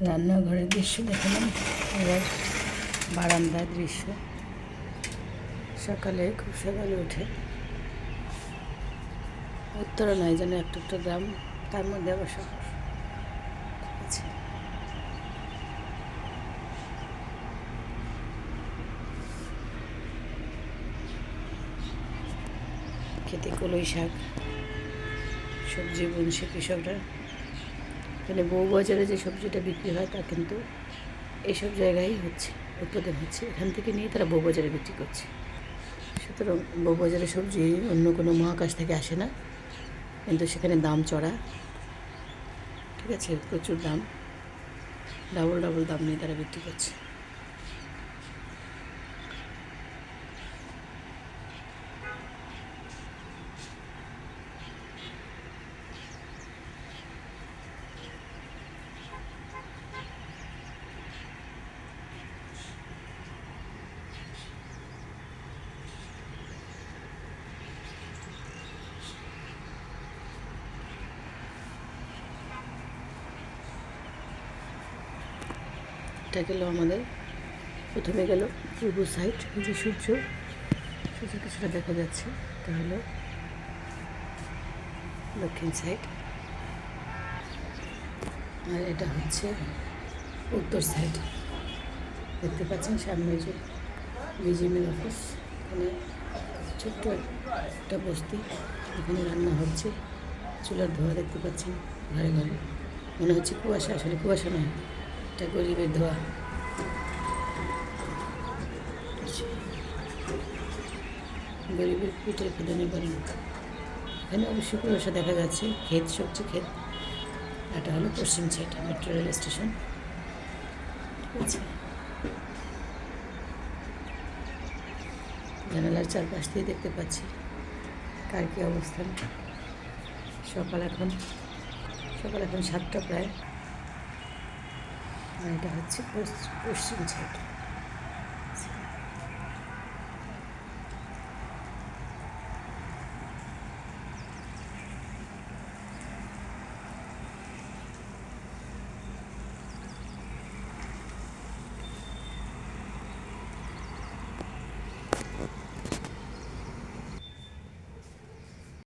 রান্নাঘরের দৃশ্য দেখালাম। এবার বারান্দার দৃশ্য। সকালে খুব সকালে উঠে উত্তরা নয় যেন একটা একটা গ্রাম, তার মধ্যে আবার শহর। ঠিক আছে, খেতে কলই শাক, সবজি বুনছে কৃষকরা। এখানে বউবাজারে যে সবজিটা বিক্রি হয় তা কিন্তু এইসব জায়গায় হচ্ছে, উৎপাদন হচ্ছে, এখান থেকে নিয়ে তারা বউবাজারে বিক্রি করছে। সুতরাং বউবাজারের সবজি অন্য কোনো মহাকাশ থেকে আসে না, কিন্তু সেখানে দাম চড়া। ঠিক আছে, প্রচুর দাম, ডাবল ডাবল দাম নিয়ে তারা বিক্রি করছে। এটা গেল আমাদের, প্রথমে গেল পূর্ব সাইড, যে সূর্য কিছুটা দেখা যাচ্ছে। এটা হলো দক্ষিণ সাইড, আর এটা হচ্ছে উত্তর সাইড। দেখতে পাচ্ছেন সামনে যে বিজিএমের অফিস, এখানে ছোট্ট একটা বস্তি, এখানে রান্না হচ্ছে। চুলার ধোঁয়া দেখতে পাচ্ছেন ঘরে ঘরে, মনে হচ্ছে কুয়াশা, আসলে কুয়াশা নয়, এটা গরিবের ধোঁয়া। গরিবের পিঠের খুদানি করেন। এখানে অবশ্যই কুয়াশা দেখা যাচ্ছে, ক্ষেত, সবজি ক্ষেত। এটা হলো পশ্চিম সাইড, মেট্রো রেল স্টেশন। ঠিক আছে, জানালার চারপাশ দিয়ে দেখতে পাচ্ছি কার কী অবস্থান। সকাল এখন 7টা প্রায়, আর এটা হচ্ছে পশ্চিম সাইড।